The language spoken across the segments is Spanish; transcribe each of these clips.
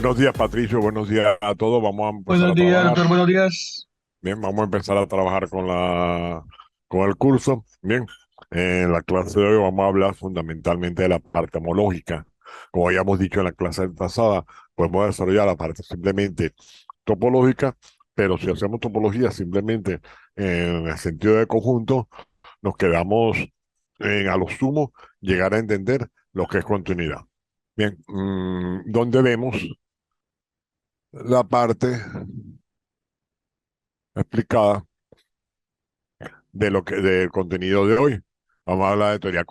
Buenos días, Patricio. Buenos días a todos. Vamos a empezar Buenos a días, trabajar. doctor, buenos días. Bien, vamos a empezar a trabajar con el curso. Bien, en la clase de hoy vamos a hablar fundamentalmente de la parte homológica. Como ya hemos dicho en la clase pasada, podemos desarrollar la parte simplemente topológica, pero si hacemos topología simplemente en el sentido de conjunto, nos quedamos a lo sumo llegar a entender lo que es continuidad. Bien, donde vemos la parte explicada de lo que del contenido de hoy. Vamos a hablar de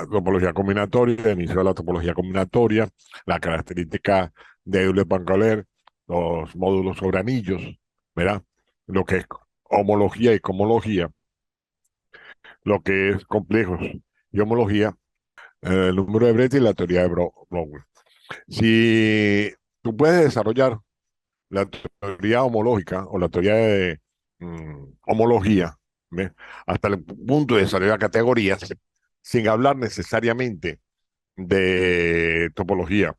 topología combinatoria, inicio de la topología combinatoria, la característica de Euler-Bancaler, los módulos sobre anillos, ¿verdad? Lo que es homología y cohomología, lo que es complejos y homología, el número de Brettin y la teoría de Brodmann. Si tú puedes desarrollar la teoría homológica o la teoría de homología, ¿ve? Hasta el punto de desarrollar categorías, sin hablar necesariamente de topología.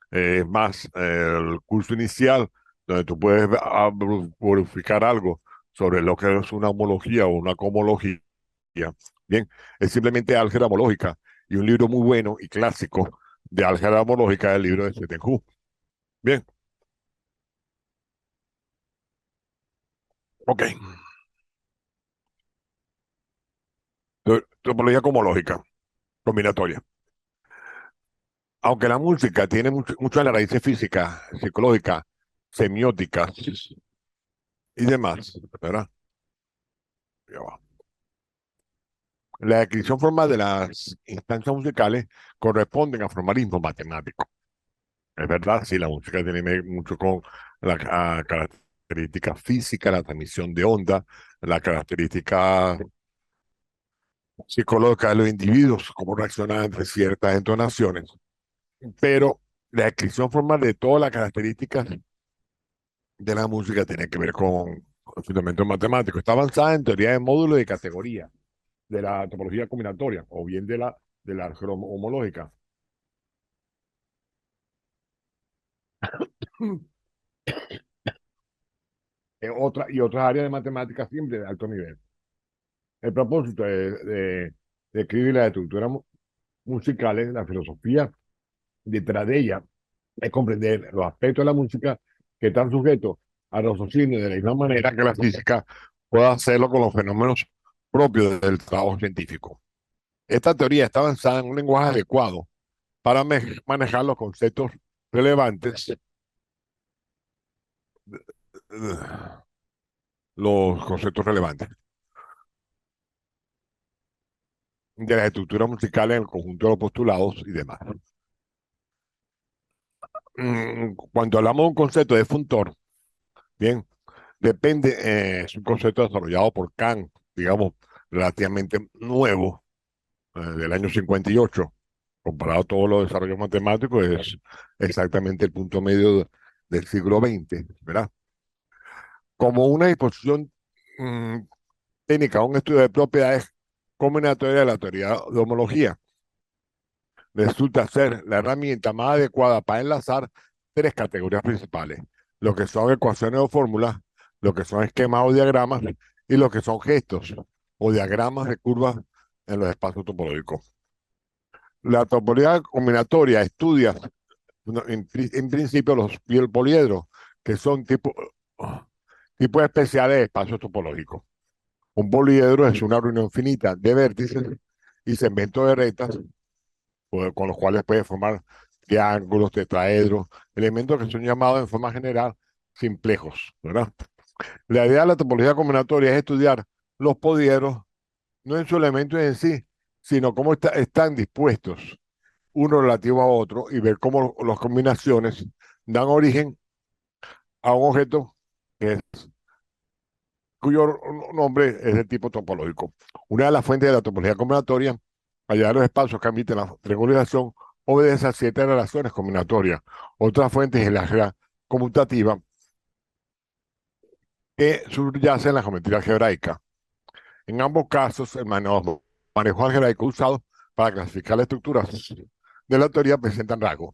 Es más, el curso inicial, donde tú puedes verificar algo sobre lo que es una homología o una cohomología, bien, es simplemente álgebra homológica. Y un libro muy bueno y clásico de álgebra homológica es el libro de Setenhu. Bien, ok. Topología cohomológica, combinatoria. Aunque la música tiene mucho de las raíces físicas, psicológicas, semióticas y demás, ¿verdad? Ya va. La descripción formal de las instancias musicales corresponden a formalismo matemático. Es verdad, sí, la música tiene mucho con la característica física, la transmisión de onda, la característica psicológica de los individuos, cómo reaccionan ante ciertas entonaciones. Pero la descripción formal de todas las características de la música tiene que ver con fundamentos matemáticos. Está avanzada en teoría de módulo y de categoría, de la topología combinatoria, o bien de la homológica. Y otras áreas de matemáticas siempre de alto nivel. El propósito de escribir las estructuras musicales, la filosofía detrás de ella, es comprender los aspectos de la música que están sujetos a raciocinio de la misma manera que la física puede hacerlo con los fenómenos propios del trabajo científico. Esta teoría está avanzada en un lenguaje adecuado para manejar los conceptos relevantes, los conceptos relevantes de las estructuras musicales en el conjunto de los postulados y demás. Cuando hablamos de un concepto de funtor, bien, depende, es un concepto desarrollado por Kant, digamos, relativamente nuevo, del año 58. Comparado a todos los desarrollos matemáticos, es exactamente el punto medio del siglo XX, ¿verdad? Como una disposición mm, técnica, un estudio de propiedades combinatorias de la teoría de homología. Resulta ser la herramienta más adecuada para enlazar tres categorías principales: lo que son ecuaciones o fórmulas, lo que son esquemas o diagramas y lo que son gestos o diagramas de curvas en los espacios topológicos. La topología combinatoria estudia en principio el poliedro, que son tipos especiales de espacios topológicos. Un poliedro es una reunión finita de vértices y segmentos de rectas con los cuales puede formar triángulos, tetraedros, elementos que son llamados en forma general simplejos, ¿verdad? La idea de la topología combinatoria es estudiar los poliedros no en su elemento en sí, sino cómo están dispuestos uno relativo a otro y ver cómo las combinaciones dan origen a un objeto que cuyo nombre es de tipo topológico. Una de las fuentes de la topología combinatoria, allá de los espacios que admiten la triangulación, obedece a 7 relaciones combinatorias. Otra fuente es la álgebra conmutativa, que subyace en la geometría algebraica. En ambos casos, el manejo algebraico usado para clasificar las estructuras de la teoría presentan rasgos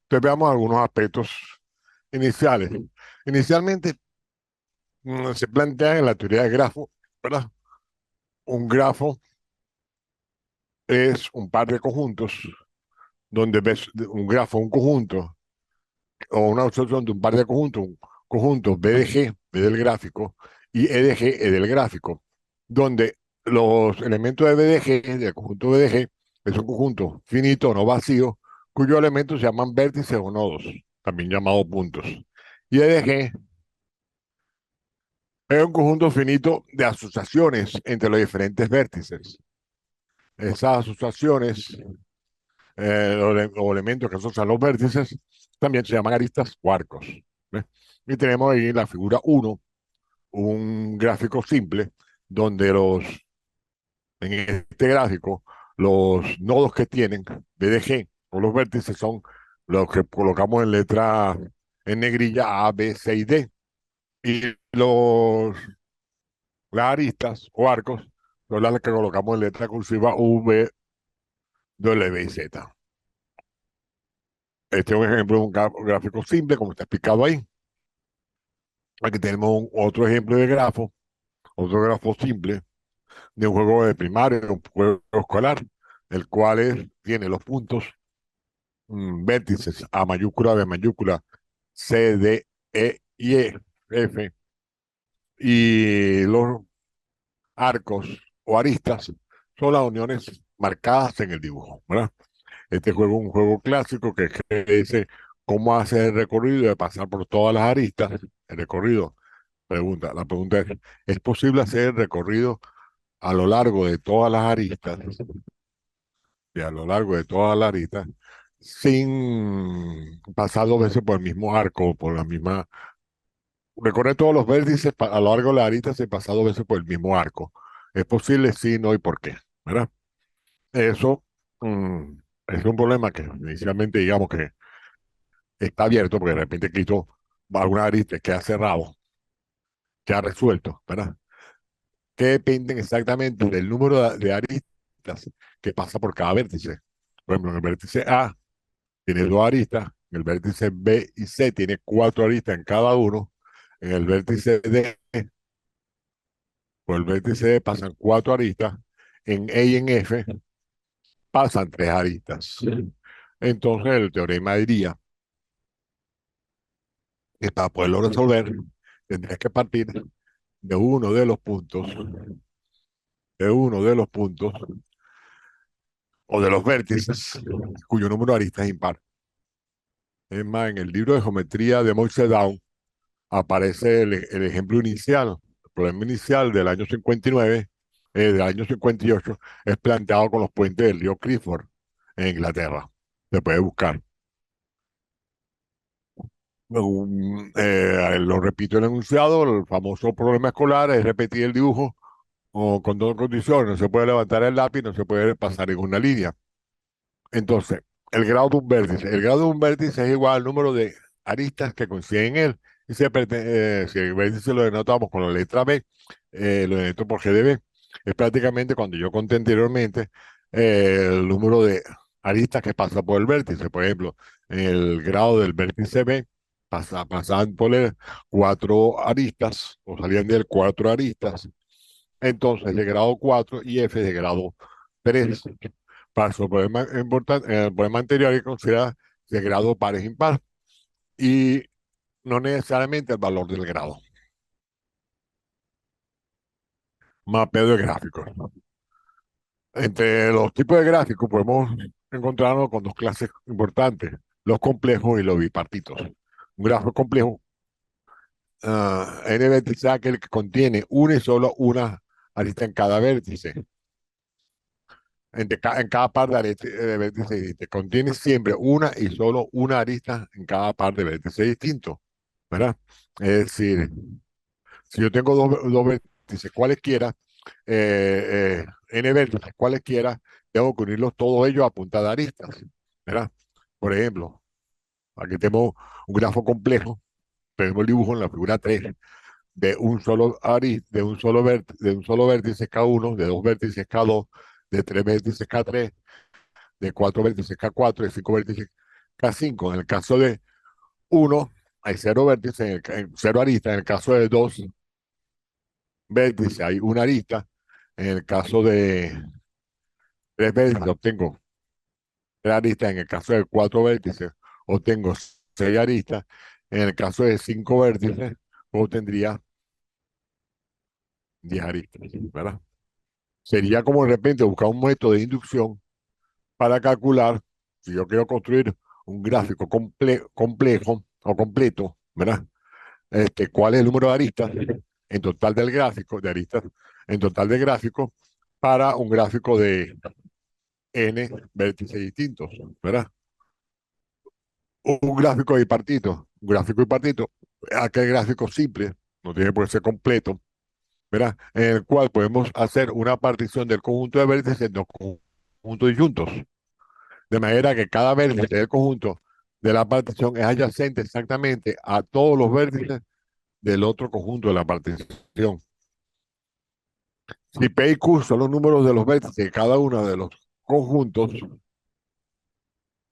Entonces veamos algunos aspectos iniciales. Inicialmente se plantea en la teoría de grafo, ¿verdad? Un grafo es un par de conjuntos donde ves un grafo, un conjunto o una observación de un par de conjuntos, un conjunto B de G, B del gráfico, y E de G, E del gráfico, donde los elementos de B de G, del conjunto B de G, es un conjunto finito, no vacío, cuyos elementos se llaman vértices o nodos, también llamados puntos. Y E de G es un conjunto finito de asociaciones entre los diferentes vértices. Esas asociaciones o elementos que asocian los vértices también se llaman aristas o arcos. ¿Ves? Y tenemos ahí la figura uno, un gráfico simple donde en este gráfico los nodos que tienen BDG o los vértices son los que colocamos en letra en negrilla A, B, C y D. Y las aristas o arcos son las que colocamos en letra cursiva V, W y Z. Este es un ejemplo de un gráfico simple, como está explicado ahí. Aquí tenemos otro ejemplo de grafo, otro grafo simple de un juego de primaria, un juego escolar, el cual tiene los puntos, vértices A mayúscula, B mayúscula, C, D, E y F, y los arcos o aristas son las uniones marcadas en el dibujo, ¿verdad? Este juego es un juego clásico que dice cómo hacer el recorrido de pasar por todas las aristas. El recorrido, la pregunta ¿es posible hacer el recorrido a lo largo de todas las aristas y a lo largo de todas las aristas sin pasar dos veces por el mismo arco, por la misma... Recorrer todos los vértices a lo largo de la arista sin pasar dos veces por el mismo arco? ¿Es posible? Sí, no y por qué, ¿verdad? Eso es un problema que inicialmente digamos que está abierto, porque de repente Cristo va a alguna arista queda cerrado, queda resuelto, ¿verdad? Que dependen exactamente del número de aristas que pasa por cada vértice. Por ejemplo, en el vértice A tiene dos aristas, en el vértice B y C tiene cuatro aristas en cada uno, en el vértice D, por el vértice D pasan cuatro aristas, en E y en F pasan tres aristas. Entonces el teorema diría que para poderlo resolver tendrías que partir de uno de los puntos, de uno de los puntos o de los vértices cuyo número de aristas es impar. Es más, en el libro de geometría de Moise Down aparece el ejemplo inicial, el problema inicial del año 59, del año 58, es planteado con los puentes del río Clifford en Inglaterra. Se puede buscar. Lo repito el enunciado, el famoso problema escolar es repetir el dibujo o con dos condiciones, no se puede levantar el lápiz, no se puede pasar en una línea. Entonces, el grado de un vértice. El grado de un vértice es igual al número de aristas que coinciden en él. Y si el vértice lo denotamos con la letra B, lo denoto por G de B. Es prácticamente cuando yo conté anteriormente el número de aristas que pasa por el vértice. Por ejemplo, en el grado del vértice B, pasaban por él cuatro aristas, o salían de él cuatro aristas. Entonces, de grado 4 y F de grado 3. Para su problema, el problema anterior hay que considerar si el grado par es impar y no necesariamente el valor del grado. Mapeo de gráficos. Entre los tipos de gráficos podemos encontrarnos con dos clases importantes, los complejos y los bipartitos. Un gráfico complejo, n vértices es aquel que contiene una y solo una arista en cada vértice. En cada par de vértices distintos. Contiene siempre una y solo una arista en cada par de vértices distintos, ¿verdad? Es decir, si yo tengo dos vértices cualesquiera, n vértices cualesquiera, tengo que unirlos todos ellos a punta de aristas, ¿verdad? Por ejemplo, aquí tenemos un grafo complejo, tenemos el dibujo en la figura 3 de un solo vértice K1, de dos vértices K2, de tres vértices K3, de cuatro vértices K4, de cinco vértices. K5. En el caso de uno, hay cero vértices, cero aristas. En el caso de dos vértices, hay una arista. En el caso de tres vértices, obtengo tres aristas. En el caso de cuatro vértices, obtengo seis aristas. En el caso de cinco vértices, obtendría 10 aristas, ¿verdad? Sería como de repente buscar un método de inducción para calcular, si yo quiero construir un gráfico complejo o completo, ¿verdad? ¿Cuál es el número de aristas en total del gráfico, de aristas en total del gráfico, para un gráfico de n vértices distintos, ¿verdad? Un gráfico bipartito, un gráfico bipartito, aquel gráfico simple, no tiene por qué ser completo, ¿verdad? En el cual podemos hacer una partición del conjunto de vértices en dos conjuntos disjuntos, de manera que cada vértice del conjunto de la partición es adyacente exactamente a todos los vértices del otro conjunto de la partición. Si P y Q son los números de los vértices de cada uno de los conjuntos,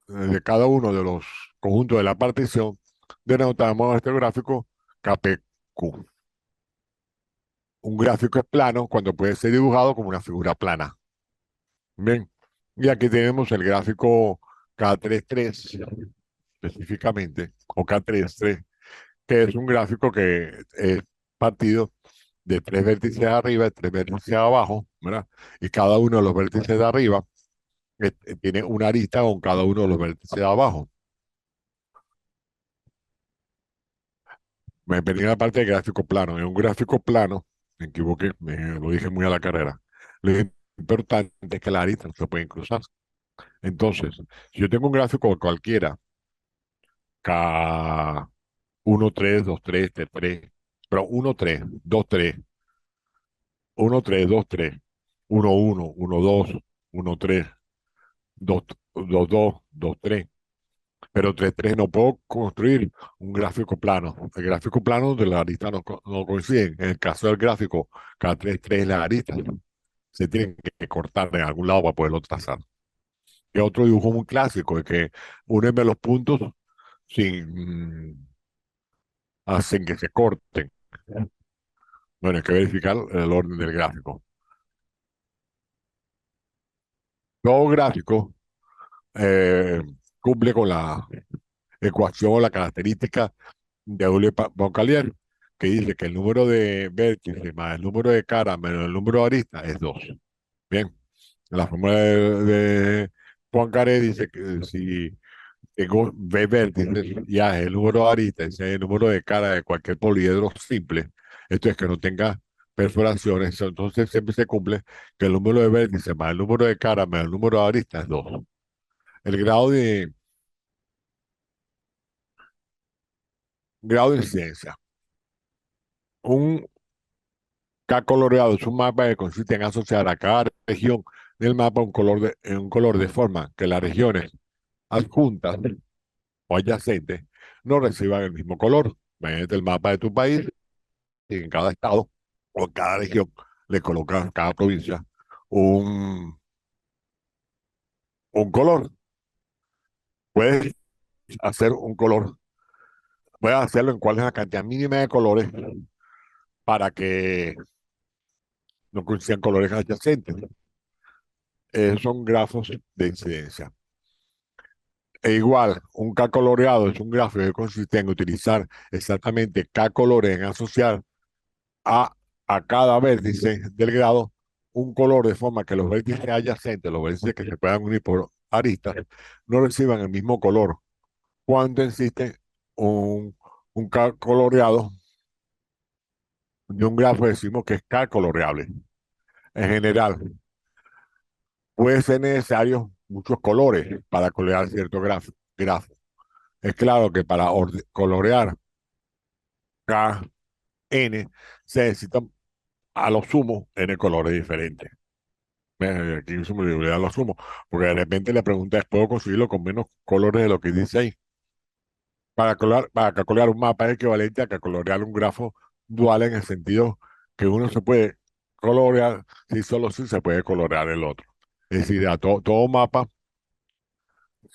de cada uno de los conjuntos de la partición, denotamos este gráfico KPQ. Un gráfico es plano cuando puede ser dibujado como una figura plana. Bien, y aquí tenemos el gráfico K33 específicamente, o K33, que es un gráfico que es partido de tres vértices arriba y tres vértices abajo, ¿verdad? Y cada uno de los vértices de arriba tiene una arista con cada uno de los vértices de abajo. Me perdí la parte del gráfico plano. En un gráfico plano, me equivoqué, lo dije muy a la carrera. Lo importante es que las aristas no se pueden cruzar. Entonces, si yo tengo un gráfico cualquiera, K 1, 3, 2, 3, 3, pero 1, 3, 2, 3, 1, 3, 2, 3, 1, 1, 1, 2, 1, 3, 2, 2, 2, 2, 3. Pero 3 3 no puedo construir un gráfico plano. El gráfico plano de las aristas no coinciden. En el caso del gráfico, cada 3 3 las aristas se tienen que cortar en algún lado para poderlo trazar. Y otro dibujo muy clásico es que úneme los puntos sin, hacen que se corten. Bueno, hay que verificar el orden del gráfico. Todo gráfico eh, cumple con la ecuación o la característica de Euler-Poincare, que dice que el número de vértices más el número de caras menos el número de aristas es 2. Bien, la fórmula de Poincare dice que si tengo V vértices y A es el número de aristas y C es el número de caras de cualquier poliedro simple, esto es que no tenga perforaciones, entonces siempre se cumple que el número de vértices más el número de caras menos el número de aristas es 2. El grado de incidencia. Un K coloreado es un mapa que consiste en asociar a cada región del mapa un color de forma que las regiones adjuntas o adyacentes no reciban el mismo color. Imagínate el mapa de tu país y en cada estado o en cada región le colocas a cada provincia un, un color. Puedes hacer un color, puedes hacerlo en cuál es la cantidad mínima de colores para que no coincidan colores adyacentes. Son grafos de incidencia. E igual, un K coloreado es un gráfico que consiste en utilizar exactamente K colores en asociar a, a cada vértice del grado un color de forma que los vértices adyacentes, los vértices que se puedan unir por aristas, no reciban el mismo color. Cuando existe un K coloreado de un grafo, decimos que es K coloreable. En general, puede ser necesario muchos colores para colorear cierto grafo. Es claro que para colorear K N se necesitan a lo sumo N colores diferentes. Aquí se me olvidó a lo sumo, porque de repente le preguntas, ¿puedo conseguirlo con menos colores de lo que dice ahí? Para colorear un mapa es equivalente a que colorear un grafo dual en el sentido que uno se puede colorear si solo si se puede colorear el otro. Es decir, a todo mapa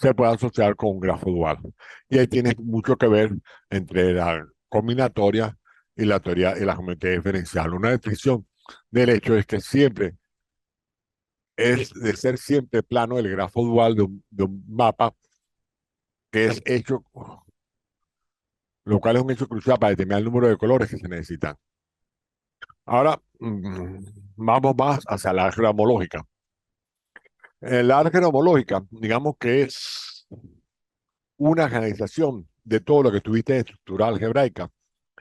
se puede asociar con un grafo dual. Y ahí tiene mucho que ver entre la combinatoria y la teoría y la geometría diferencial. Una descripción del hecho es que siempre es de ser siempre plano el grafo dual de un mapa que es hecho, lo cual es un hecho crucial para determinar el número de colores que se necesitan. Ahora vamos más hacia la álgebra homológica. La álgebra homológica, digamos que es una generalización de todo lo que tuviste en estructura algebraica.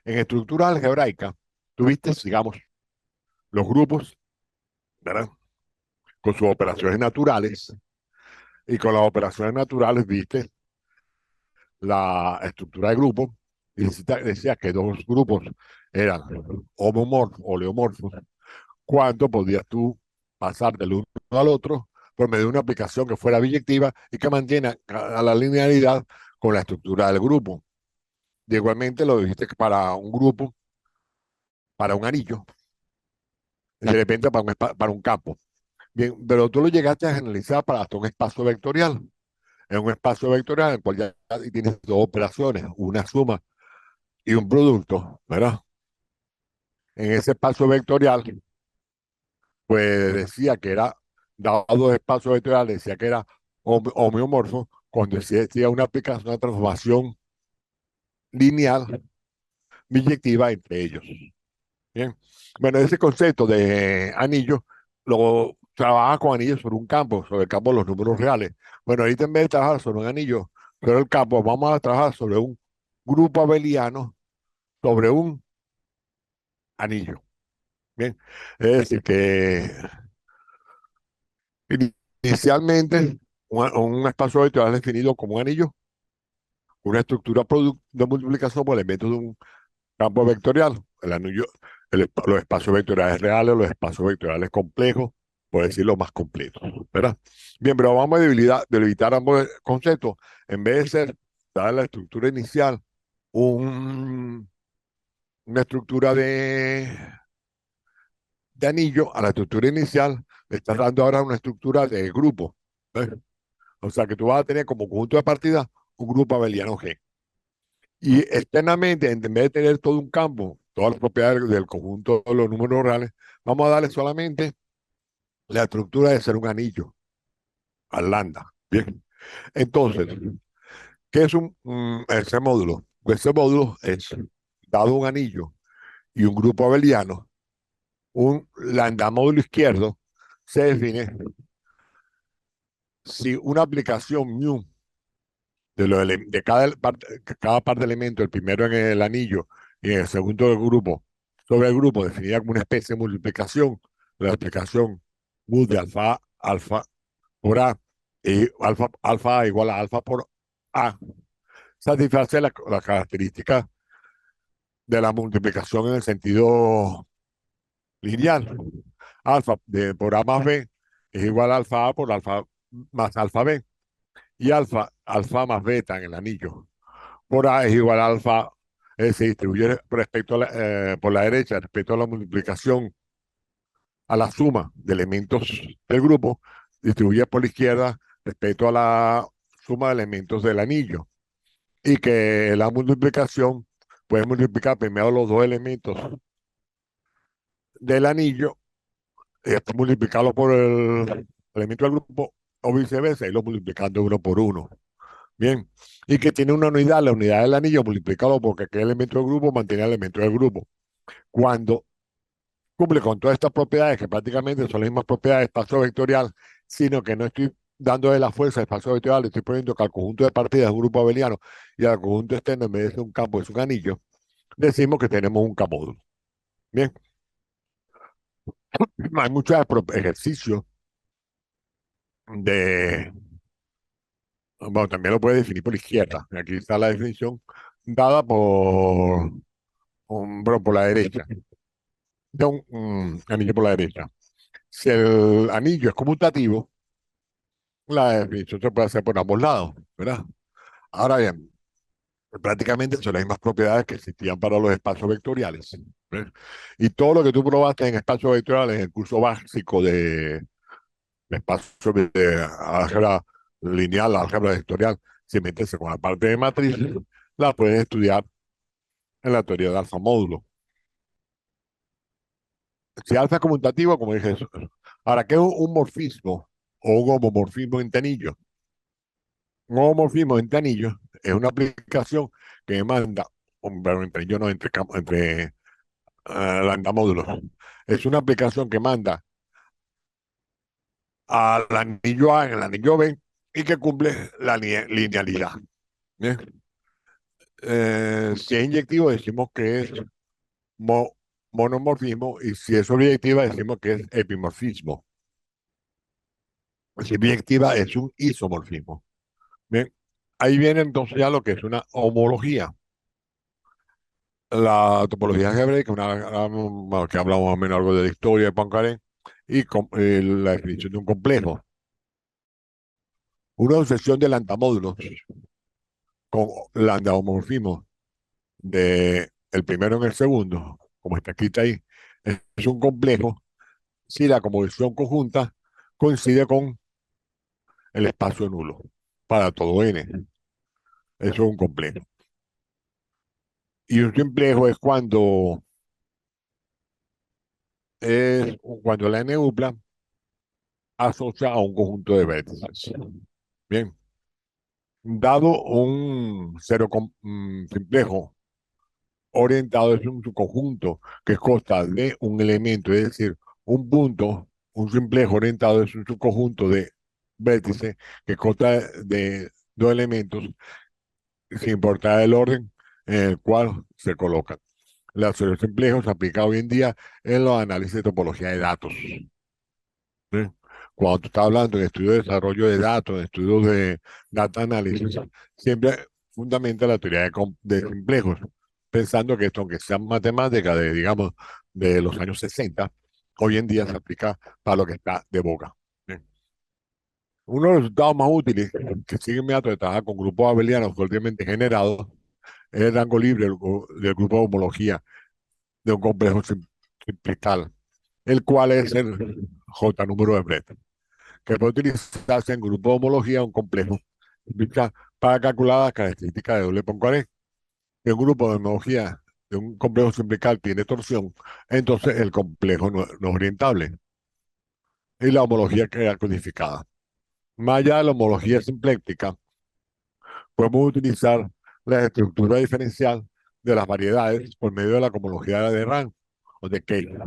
En estructura algebraica tuviste, digamos, los grupos, ¿verdad? Con sus operaciones naturales, y con las operaciones naturales viste la estructura de grupo, y decía que dos grupos eran homomorfos o leomorfos, cuánto podías tú pasar del uno al otro por medio de una aplicación que fuera biyectiva y que mantiene a la linealidad con la estructura del grupo. Y igualmente lo dijiste que para un grupo, para un anillo, de repente para un campo. Bien, pero tú lo llegaste a generalizar para hasta un espacio vectorial. En un espacio vectorial en el cual ya tienes dos operaciones, una suma y un producto, ¿verdad? En ese espacio vectorial, pues decía que era, dado dos espacios vectoriales, decía que era homeomorfo cuando decía una aplicación, una transformación lineal biyectiva entre ellos. Bien. Bueno, ese concepto de anillo lo trabaja con anillos sobre un campo, sobre el campo de los números reales. Bueno, ahorita en vez de trabajar sobre un anillo, sobre el campo, vamos a trabajar sobre un grupo abeliano, sobre un anillo. Bien. Es decir, que inicialmente un espacio vectorial definido como un anillo, una estructura de multiplicación por elementos de un campo vectorial. El anillo, los espacios vectoriales reales, los espacios vectoriales complejos, por decirlo más completos, ¿verdad? Bien, pero vamos a delimitar ambos conceptos. En vez de ser, dada la estructura inicial, una estructura de anillo, a la estructura inicial le estás dando ahora una estructura de grupo. ¿Ves? O sea que tú vas a tener como conjunto de partida un grupo abeliano G. Y externamente, en vez de tener todo un campo, todas las propiedades del conjunto de los números reales, vamos a darle solamente la estructura de ser un anillo al lambda. Bien. Entonces, ¿qué es ese módulo? Pues ese módulo es, dado un anillo y un grupo abeliano, un lambda módulo izquierdo se define si una aplicación mu de cada parte de elemento, el primero en el anillo y en el segundo del grupo, sobre el grupo, definida como una especie de multiplicación, la explicación mu de alfa por A, y alfa A igual a alfa por A, satisface la característica de la multiplicación en el sentido lineal. Alfa por A más B es igual a alfa A por alfa más alfa B, y alfa más beta en el anillo por A es igual a alfa, se distribuye por la derecha respecto a la multiplicación, a la suma de elementos del grupo, distribuye por la izquierda respecto a la suma de elementos del anillo. Y que la multiplicación puede multiplicar primero los dos elementos del anillo y después multiplicarlo por el elemento del grupo o viceversa, y lo multiplicando uno por uno. Bien, y que tiene una unidad, la unidad del anillo multiplicado porque aquel elemento del grupo mantiene el elemento del grupo. Cuando cumple con todas estas propiedades, que prácticamente son las mismas propiedades de espacio vectorial, sino que no estoy dando de la fuerza de espacio vectorial, estoy poniendo que al conjunto de partidas es un grupo abeliano y al conjunto externo en vez de ser un campo es un anillo, decimos que tenemos un camódulo. Bien, hay muchos ejercicios de, bueno, también lo puede definir por izquierda. Aquí está la definición dada por la derecha, de un anillo por la derecha. Si el anillo es conmutativo, la definición se puede hacer por ambos lados, ¿verdad? Ahora bien, prácticamente son las mismas propiedades que existían para los espacios vectoriales. ¿Ves? Y todo lo que tú probaste en espacios vectoriales en el curso básico de espacio de álgebra lineal, álgebra vectorial, sin meterse con la parte de matrices, la pueden estudiar en la teoría de alfa módulo. Si alfa es conmutativo, como dije eso. Ahora, ¿qué es un morfismo o un homomorfismo en anillo? Un homomorfismo en anillo es una aplicación que manda, pero entre yo no, entre lambda módulos. Es una aplicación que manda al anillo A en el anillo B y que cumple la linealidad. Bien. Si es inyectivo, decimos que es mo- monomorfismo, y si es objetiva, decimos que es epimorfismo. Si es biyectiva, es un isomorfismo. Bien, ahí viene entonces ya lo que es una homología. La topología algebraica, bueno, que hablamos más o menos algo de la historia de Poincaré, y la definición de un complejo. Una sucesión de lantamódulos con lambda-homorfismo de el primero en el segundo, como está escrito ahí, es un complejo si la convolución conjunta coincide con el espacio nulo para todo n. Eso es un complejo. Y un simplejo es cuando la n-upla asocia a un conjunto de vértices. Bien, dado un simplejo orientado es un subconjunto que consta de un elemento, es decir, un punto, un simplejo orientado es un subconjunto de vértices que consta de dos elementos sin importar el orden en el cual se colocan. La teoría de simplejos se aplica hoy en día en los análisis de topología de datos. ¿Sí? Cuando tú estás hablando de estudio de desarrollo de datos, de estudios de data análisis, siempre fundamenta la teoría de simplejos, pensando que esto, aunque sea matemática de, digamos, de los años 60, hoy en día se aplica para lo que está de boca. ¿Sí? Uno de los resultados más útiles que sigue inmediato de trabajar con grupos abelianos fuertemente generados es el rango libre del grupo de homología de un complejo simplical, el cual es el J número de Brett, que puede utilizarse en grupo de homología un complejo simplical para calcular las características de doble Poincaré. Si un grupo de homología de un complejo simplical tiene torsión, entonces el complejo no es orientable y la homología queda codificada. Más allá de la homología simpléctica, podemos utilizar la estructura diferencial de las variedades por medio de la cohomología de Rand o de Kate.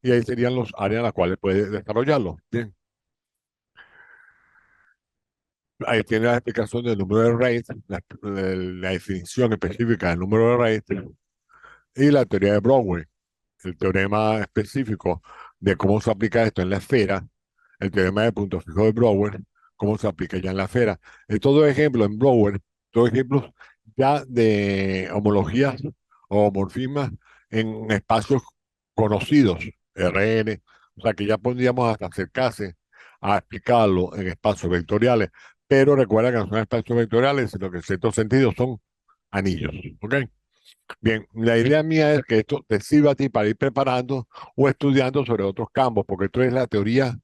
Y ahí serían los áreas en las cuales puede desarrollarlo. Bien, ahí tiene la explicación del número de Reid, la definición específica del número de Reid y la teoría de Brodway, el teorema específico de cómo se aplica esto en la esfera, el teorema de punto fijo de Brouwer, cómo se aplica ya en la esfera. Estos dos ejemplos en Brouwer, dos ejemplos ya de homologías o homorfismas en espacios conocidos, RN, o sea que ya podríamos hasta acercarse a explicarlo en espacios vectoriales, pero recuerda que no son espacios vectoriales, sino que en cierto sentido son anillos, ¿ok? Bien, la idea mía es que esto te sirva a ti para ir preparando o estudiando sobre otros campos, porque esto es la teoría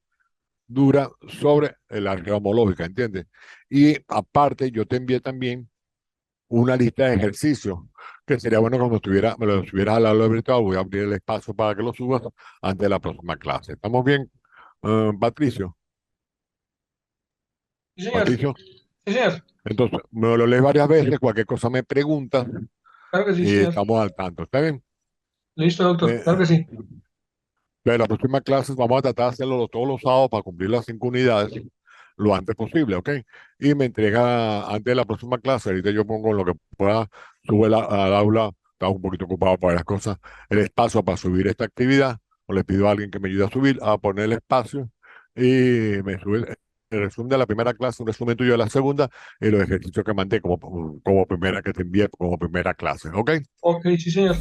dura sobre la homológica, ¿entiendes? Y aparte, yo te envié también una lista de ejercicios, que sería bueno cuando me lo estuvieras al lado de virtual, voy a abrir el espacio para que lo subas antes de la próxima clase. ¿Estamos bien, Patricio? Sí, señor. Sí, Patricio, señor. entonces, me lo lees varias veces, cualquier cosa me preguntas Claro que sí, y señor. estamos al tanto. ¿Está bien? Listo, doctor. Eh, Claro que sí. De la próxima clase vamos a tratar de hacerlo todos los sábados para cumplir las 5 unidades lo antes posible, ¿ok? Y me entrega antes de la próxima clase, ahorita yo pongo lo que pueda, sube al aula, estaba un poquito ocupado para las cosas, el espacio para subir esta actividad, o le pido a alguien que me ayude a subir, a poner el espacio, y me sube el resumen de la primera clase, un resumen tuyo de la segunda, y los ejercicios que mandé como primera que te envié como primera clase, ¿ok? Ok, sí, señor.